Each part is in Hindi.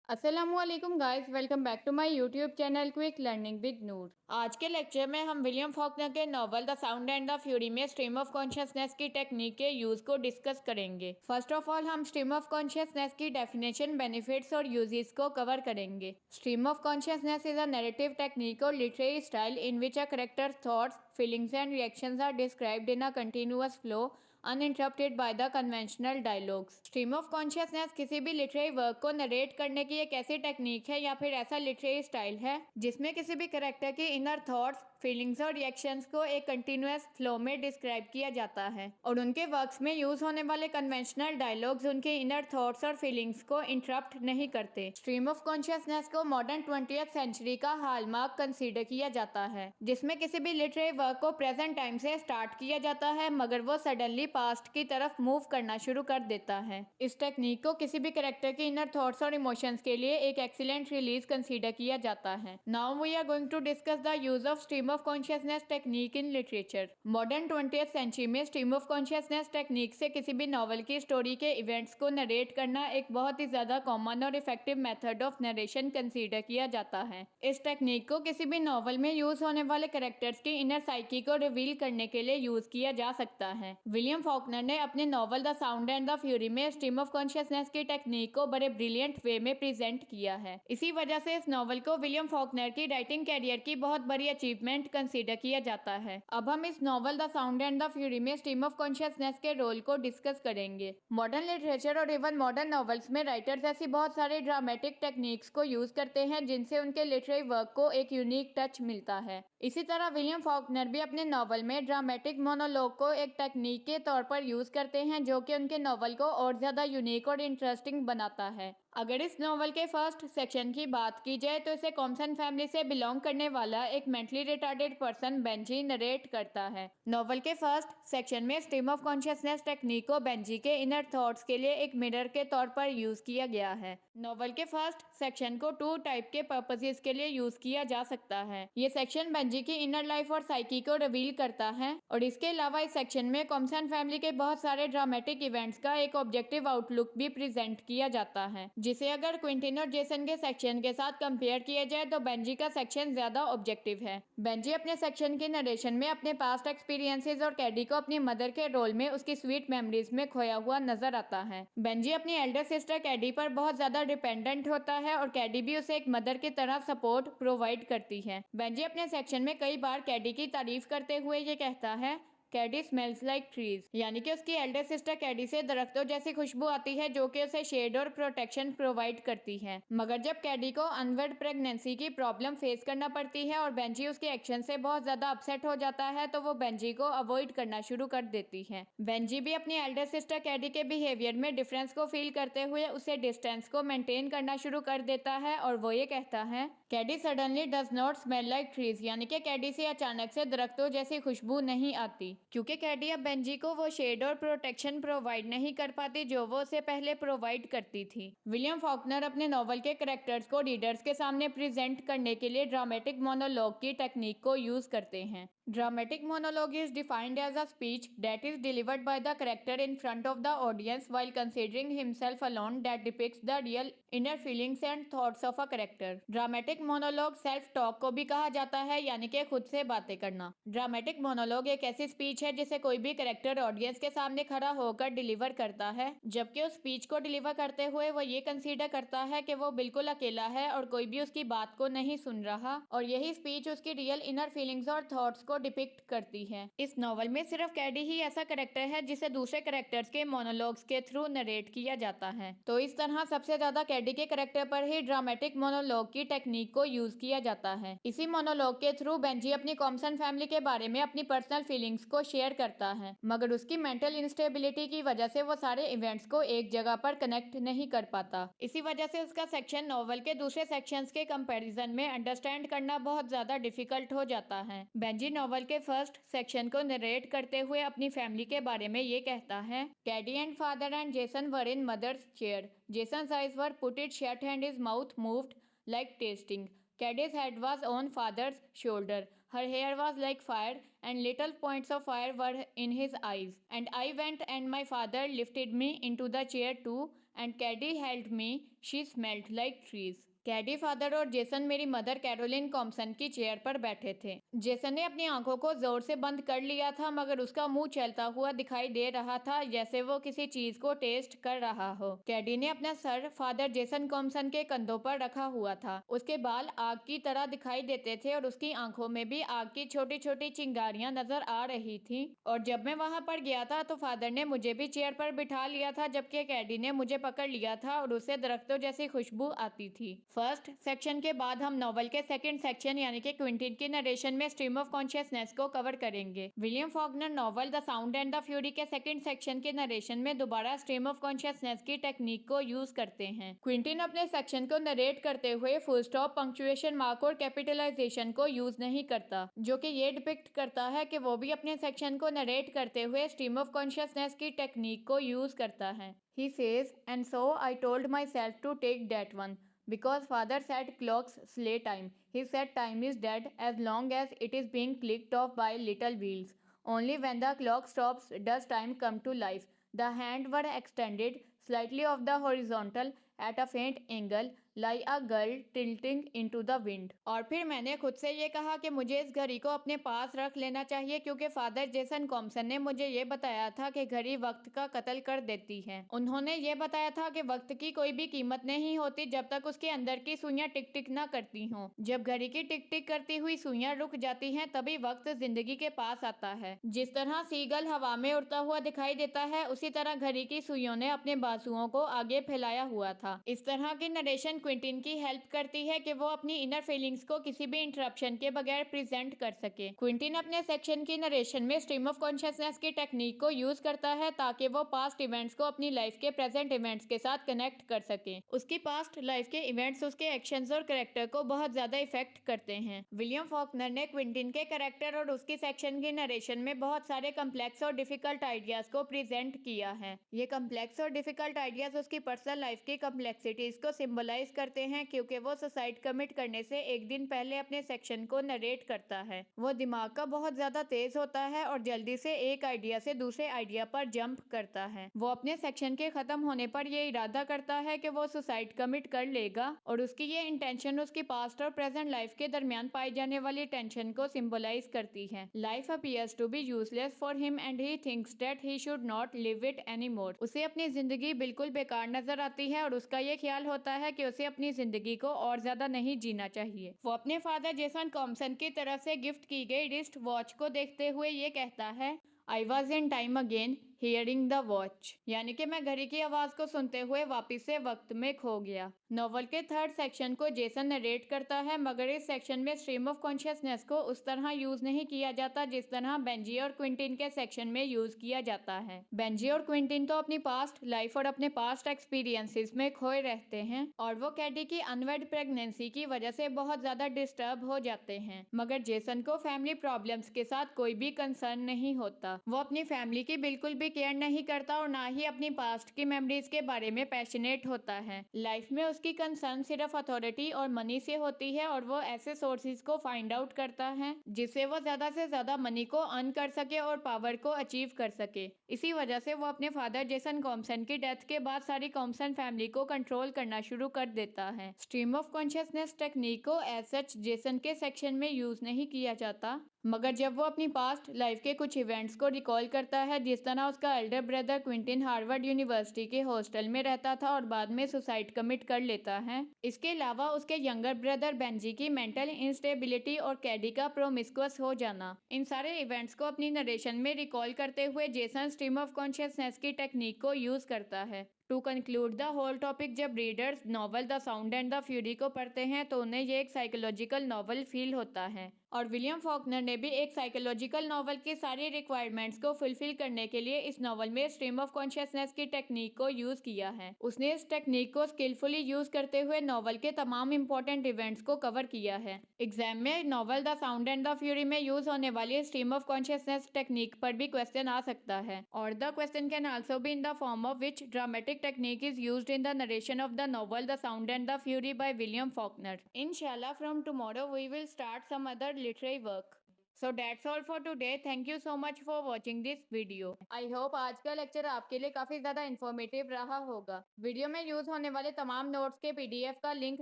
अस्सलामुअलैकुम guys, welcome back to my YouTube channel quick learning with Noor. आज के लेक्चर में हम विलियम फॉकनर के novel the sound and the fury में स्ट्रीम ऑफ कॉन्शियसनेस की टेक्निक के यूज को डिस्कस करेंगे। फर्स्ट ऑफ ऑल हम स्ट्रीम ऑफ कॉन्शियसनेस की डेफिनेशन, बेनिफिट्स और यूजेस को कवर करेंगे। Stream of consciousness is a narrative technique और literary style in which a characters thoughts, feelings and reactions are described in a continuous flow uninterrupted by the conventional dialogues. Stream of consciousness किसी भी लिटरेरी वर्क को नरेट करने की एक ऐसी टेक्निक है या फिर ऐसा लिटरेरी स्टाइल है जिसमें किसी भी कैरेक्टर की इनर थॉट्स, फीलिंग्स और रिएक्शंस को एक कंटिन्यूअस फ्लो में डिस्क्राइब किया जाता है और उनके वर्क्स में यूज होने वाले कन्वेंशनल डायलॉग्स उनके इनर थॉट्स और फीलिंग्स को इंटरप्ट नहीं करते। स्ट्रीम ऑफ कॉन्शियसनेस को मॉडर्न 20th सेंचुरी का हॉलमार्क कंसीडर किया जाता है, जिसमें किसी भी लिटरेरी वर्क को प्रेजेंट टाइम से स्टार्ट किया जाता है मगर वो सडनली पास्ट की तरफ मूव करना शुरू कर देता है। इस टेक्निक को किसी भी कैरेक्टर के इनर थॉट्स और इमोशंस के लिए एक एक्सीलेंट रिलीज कंसीडर किया जाता है। Now we are going to discuss the use of stream of consciousness technique in literature. Modern 20th century में स्ट्रीम ऑफ कॉन्शियसनेस टेक्निक से किसी भी नॉवल की स्टोरी के इवेंट्स को नरेट करना एक बहुत ही ज्यादा कॉमन और effective method of narration consider किया जाता है। इस टेक्निक को किसी भी नॉवल में यूज होने वाले कैरेक्टर्स की इनर साइकी को रिवील करने के लिए यूज किया जा सकता है। विलियम फॉकनर ने अपने novel the sound and the fury में स्ट्रीम ऑफ कॉन्शियसनेस की टेक्निक को बड़े ब्रिलियंट वे में प्रेजेंट किया है। इसी वजह से इस नॉवल को विलियम फॉकनर की राइटिंग कैरियर की बहुत बड़ी अचीवमेंट कंसीडर किया जाता है। अब हम इस novel the sound and the fury में स्ट्रीम ऑफ कॉन्शियसनेस के रोल को डिस्कस करेंगे। मॉडर्न लिटरेचर और इवन मॉडर्न नॉवेल्स में राइटर्स ऐसी बहुत सारे ड्रामेटिक टेक्निक्स को यूज करते हैं जिनसे उनके लिटरेरी वर्क को एक यूनिक टच मिलता है। इसी तरह विलियम फॉकनर भी अपने नॉवल में ड्रामेटिक मोनोलॉग को एक टेक्निक के तौर पर यूज करते हैं जो कि उनके नॉवल को और ज्यादा यूनिक और इंटरेस्टिंग बनाता है। अगर इस नॉवल के फर्स्ट सेक्शन की बात की जाए तो इसे कॉम्सन फैमिली से बिलोंग करने वाला एक mentally retarded person Benji narrate करता है। नॉवल के फर्स्ट सेक्शन में स्ट्रीम ऑफ कॉन्शियसनेस टेक्निक को बेंजी के इनर थॉट्स के लिए एक मिरर के तौर पर यूज किया गया है। नॉवल के फर्स्ट सेक्शन को 2 टाइप के पर्पसेस के लिए यूज किया जा सकता है। ये सेक्शन बेंजी की इनर लाइफ और साइकी को रिवील करता है और इसके अलावा इस सेक्शन में कॉम्सन फैमिली के बहुत सारे ड्रामेटिक इवेंट्स का एक ऑब्जेक्टिव आउटलुक भी प्रेजेंट किया जाता है, जिसे अगर क्विंटिन और जेसन के सेक्शन के साथ कंपेयर किया जाए तो बेंजी का सेक्शन ज्यादा ऑब्जेक्टिव है। बेंजी अपने सेक्शन के नरेशन में अपने पास्ट एक्सपीरियंसेस और कैडी को अपनी मदर के रोल में उसकी स्वीट मेमोरीज में खोया हुआ नजर आता है। बेंजी अपनी एल्डर सिस्टर कैडी पर बहुत ज्यादा डिपेंडेंट होता है और कैडी भी उसे एक मदर की तरह सपोर्ट प्रोवाइड करती है। बेंजी अपने सेक्शन में कई बार कैडी की तारीफ करते हुए ये कहता है, कैडी स्मेल्स लाइक ट्रीज, यानी कि उसकी एल्डर सिस्टर कैडी से दरख्तों जैसी खुशबू आती है जो कि उसे शेड और प्रोटेक्शन प्रोवाइड करती है। मगर जब कैडी को अनवर्ड प्रेगनेंसी की प्रॉब्लम फेस करना पड़ती है और बेंजी उसके एक्शन से बहुत ज्यादा अपसेट हो जाता है तो वो बेंजी को अवॉइड करना शुरू कर देती है। बेंजी भी अपनी एल्डर सिस्टर कैडी के बिहेवियर में डिफरेंस को फील करते हुए उसे डिस्टेंस को मेंटेन करना शुरू कर देता है और वो ये कहता है, Caddy suddenly does not smell like trees, यानी कि कैडी से अचानक से दरख्तों जैसी खुशबू नहीं आती, क्योंकि कैडी अब बेंजी को वो शेड और प्रोटेक्शन प्रोवाइड नहीं कर पाती जो वो उसे पहले प्रोवाइड करती थी। विलियम फॉकनर अपने नॉवल के कैरेक्टर्स को रीडर्स के सामने प्रेजेंट करने के लिए ड्रामेटिक मोनोलॉग की टेक्निक को यूज करते हैं। Dramatic monologue is defined as a speech that is delivered by the character in front of the audience while considering himself alone that depicts the real inner feelings and thoughts of a character. Dramatic monologue self talk को भी कहा जाता है, यानी कि खुद से बातें करना। Dramatic monologue एक ऐसी स्पीच है जिसे कोई भी कैरेक्टर ऑडियंस के सामने खड़ा होकर डिलीवर करता है, जबकि उस स्पीच को डिलीवर करते हुए वो ये कंसीडर करता है कि वो बिल्कुल अकेला है और कोई भी उसकी बात को नहीं सुन रहा और यही स्पीच उसकी रियल इनर फीलिंग्स और थॉट्स को डिपिक्ट करती है। इस नॉवल में सिर्फ कैडी ही ऐसा कैरेक्टर है जिसे दूसरे कैरेक्टर्स के मोनोलॉग्स के थ्रू नरेट किया जाता है। तो इस तरह सबसे ज्यादा कैडी के कैरेक्टर पर ही ड्रामेटिक मोनोलॉग की टेक्निक को यूज किया जाता है। इसी मोनोलॉग के थ्रू बेंजी अपनी कॉम्सन फैमिली के बारे में अपनी पर्सनल फीलिंग्स को शेयर करता है, मगर उसकी मेंटल इंस्टेबिलिटी की वजह से वो सारे इवेंट्स को एक जगह पर कनेक्ट नहीं कर पाता। इसी वजह से उसका सेक्शन नॉवल के दूसरे सेक्शंस के कंपैरिजन में अंडरस्टैंड करना बहुत ज्यादा डिफिकल्ट हो जाता है। बेंजी नॉवल के फर्स्ट सेक्शन को नरेट करते हुए अपनी फैमिली के बारे में ये कहता है, Caddy and father and Jason were in mother's chair, Jason's eyes were put it shut and his mouth moved like tasting, Caddy's head was on father's shoulder, her hair was like fire and little points of fire were in his eyes, and I went and my father lifted me into the chair too and Caddy held me. She smelled like trees. Caddy father और जेसन मेरी मदर कैरोलिन कॉम्पसन की चेयर पर बैठे थे। जेसन ने अपनी आंखों को जोर से बंद कर लिया था, मगर उसका मुंह चलता हुआ दिखाई दे रहा था, जैसे वो किसी चीज को टेस्ट कर रहा हो। कैडी ने अपना सर फादर जेसन कॉम्पसन के कंधों पर रखा हुआ था। उसके बाल आग की तरह दिखाई देते थे और उसकी आंखों में भी आग की छोटी छोटी चिंगारियां नजर आ रही थी। और जब मैं वहां पर गया था तो फादर ने मुझे भी चेयर पर बिठा लिया था, जबकि कैडी ने मुझे पकड़ लिया था और उससे दरख्तों जैसी खुशबू आती थी। फर्स्ट सेक्शन के बाद हम नॉवल के सेकंड सेक्शन यानी कि क्विंटिन की नरेशन में स्ट्रीम ऑफ कॉन्शियसनेस को कवर करेंगे। William Faulkner novel the sound and the fury के सेकंड सेक्शन के नरेशन में दोबारा स्ट्रीम ऑफ कॉन्शियसनेस की टेक्निक को यूज करते हैं। क्विंटिन अपने सेक्शन को नरेट करते हुए फुल स्टॉप, पंक्चुएशन मार्क और कैपिटलाइजेशन को यूज नहीं करता, जो कि ये डिपिक्ट करता है कि वो भी अपने सेक्शन को नरेट करते हुए स्ट्रीम ऑफ कॉन्शियसनेस की टेक्निक को यूज करता है। He says, and so I told myself to take that one. Because father said clocks slay time. He said time is dead as long as it is being clicked off by little wheels. Only when the clock stops does time come to life. The hand were extended slightly off the horizontal at a faint angle like a girl tilting into the wind. और फिर मैंने खुद से ये कहा कि मुझे इस घड़ी को अपने पास रख लेना चाहिए, क्योंकि फादर जेसन कॉम्पसन ने मुझे ये बताया था कि घड़ी वक्त का कत्ल कर देती है। उन्होंने ये बताया था कि वक्त की कोई भी कीमत नहीं होती जब तक उसके अंदर की सुइयां टिक टिक ना करती हों। जब घड़ी की टिक टिक करती हुई सुइयां रुक जाती हैं, तभी वक्त जिंदगी के पास आता है। जिस तरह सीगल हवा में उड़ता हुआ दिखाई देता है, उसी तरह घड़ी की सुइयों ने अपने बाजुओं को आगे फैलाया हुआ था। इस तरह की नरेशन क्विंटिन की हेल्प करती है कि वो अपनी इनर फीलिंग्स को किसी भी इंटरप्शन के बगैर प्रेजेंट कर सके। क्विंटिन अपने सेक्शन की नरेशन में स्ट्रीम ऑफ कॉन्शियसनेस की टेक्निक को यूज करता है ताकि वो पास्ट इवेंट्स को अपनी लाइफ के प्रेजेंट इवेंट्स के साथ कनेक्ट कर सके। उसकी पास्ट लाइफ के इवेंट्स उसके एक्शंस और कैरेक्टर को बहुत ज्यादा इफेक्ट करते हैं। विलियम फॉकनर ने क्विंटिन के कैरेक्टर और उसकी सेक्शन की नरेशन में बहुत सारे कम्प्लेक्स और डिफिकल्ट आइडियाज को प्रेजेंट किया है। ये कम्प्लेक्स और डिफिकल्ट आइडियाज उसकी पर्सनल लाइफ की कम्प्लेक्सिटीज को सिंबलाइज करते हैं, क्योंकि वो सुसाइड कमिट करने से एक दिन पहले अपने सेक्शन को नरेट करता है। वो दिमाग का बहुत ज्यादा तेज होता है और जल्दी से एक आइडिया से दूसरे आइडिया पर जंप करता है। वो अपने सेक्शन के खत्म होने पर ये इरादा करता है कि वो सुसाइड कमिट कर लेगा, और उसकी ये इंटेंशन उसकी पास्ट और प्रेजेंट लाइफ के दरमियान पाई जाने वाली टेंशन को सिंबलाइज करती है। Life appears to be useless for him and he thinks that he should not live it any more अपनी जिंदगी बिल्कुल बेकार नजर आती है और उसका ये ख्याल होता है कि उसे अपनी जिंदगी को और ज्यादा नहीं जीना चाहिए। वो अपने फादर जेसन कॉम्पसन की तरफ से गिफ्ट की गई रिस्ट वॉच को देखते हुए ये कहता है, I was in time again hearing the watch, यानी कि मैं घड़ी की आवाज को सुनते हुए वापिस से वक्त में खो गया। नॉवल के थर्ड सेक्शन को जेसन नरेट करता है, मगर इस सेक्शन में स्ट्रीम ऑफ कॉन्शियसनेस को उस तरह यूज नहीं किया जाता जिस तरह बेंजी और क्विंटिन के सेक्शन में यूज किया जाता है। बेंजी और क्विंटिन तो अपनी पास्ट लाइफ और अपने पास्ट एक्सपीरियंसेस में खोए रहते हैं, और वो कैडी की अनवेड प्रेगनेंसी की वजह से बहुत ज्यादा डिस्टर्ब हो जाते हैं। मगर जेसन को फैमिली प्रॉब्लम्स के साथ कोई भी कंसर्न नहीं होता। वो अपनी फैमिली की बिल्कुल भी केयर नहीं करता और ना ही अपनी पास्ट की मेमोरीज के बारे में पैशनेट होता है। लाइफ में उसकी कंसर्न सिर्फ अथॉरिटी और मनी से होती है, और वो ऐसे सोर्सेज को फाइंड आउट करता है जिससे वो ज्यादा से ज्यादा मनी को अर्न कर सके और पावर को अचीव कर सके। इसी वजह से वो अपने फादर जेसन कॉम्पसन की डेथ के बाद सारी कॉम्पसन फैमिली को कंट्रोल करना शुरू कर देता है। स्ट्रीम ऑफ कॉन्शियसनेस टेक्निक को एज सच जेसन के सेक्शन में यूज नहीं किया जाता, मगर जब वो अपनी पास्ट लाइफ के कुछ इवेंट्स को रिकॉल करता है, जिस तरह उसका Elder brother Quentin Harvard university के हॉस्टल में रहता था और बाद में सुसाइड कमिट कर लेता है। इसके अलावा उसके यंगर ब्रदर बेंजी की मेंटल इंस्टेबिलिटी और कैडी का प्रोमिस्कुअस हो जाना, इन सारे इवेंट्स को अपनी नरेशन में रिकॉल करते हुए जेसन स्ट्रीम ऑफ कॉन्शियसनेस की टेक्निक को यूज करता है। To conclude the whole topic, जब readers novel the sound and the fury को पढ़ते हैं तो उन्हें ये एक साइकोलॉजिकल नॉवल फील होता है, और विलियम फॉकनर ने भी एक साइकोलॉजिकल नॉवल की सारी रिक्वायरमेंट्स को फुलफिल करने के लिए इस नॉवल में स्ट्रीम ऑफ कॉन्शियसनेस की टेक्निक को यूज किया है। उसने इस टेक्निक को स्किलफुली यूज करते हुए नॉवल के तमाम इंपॉर्टेंट इवेंट्स को कवर किया है। एग्जाम में novel the sound and the fury में यूज होने वाली स्ट्रीम ऑफ कॉन्शियसनेस टेक्निक पर भी क्वेश्चन आ सकता है, और the question can also be in the form of which dramatic technique is used in the narration of the novel The Sound and the Fury by William Faulkner. Inshallah, from tomorrow we will start some other literary work. So that's all for today. Thank you so much for watching this video. I hope आज का लेक्चर आपके लिए काफी ज्यादा इन्फॉर्मेटिव रहा होगा। वीडियो में यूज होने वाले तमाम नोट्स के पीडीएफ का लिंक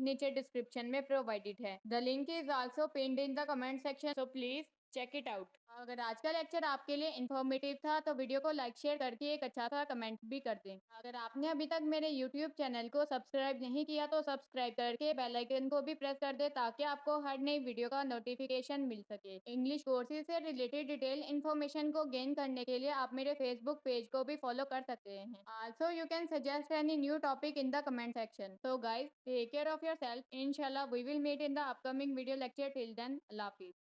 नीचे डिस्क्रिप्शन में प्रोवाइडेड है। The link is also pinned in the comment section, so please check it out. अगर आज का लेक्चर आपके लिए इन्फॉर्मेटिव था तो वीडियो को लाइक शेयर करके एक अच्छा सा कमेंट भी कर दें। अगर आपने अभी तक मेरे यूट्यूब चैनल को सब्सक्राइब नहीं किया तो सब्सक्राइब करके बेल आइकन को भी प्रेस कर दे ताकि आपको हर नई वीडियो का नोटिफिकेशन मिल सके। इंग्लिश कोर्सेज से रिलेटेड डिटेल इन्फॉर्मेशन को गेन करने के लिए आप मेरे फेसबुक पेज को भी फॉलो कर सकते हैं। Also you can suggest any new topic in the comment section. So guys, take care of your self. इंशाल्लाह we will meet in the upcoming video lecture. Till then, अल्लाह हाफिज।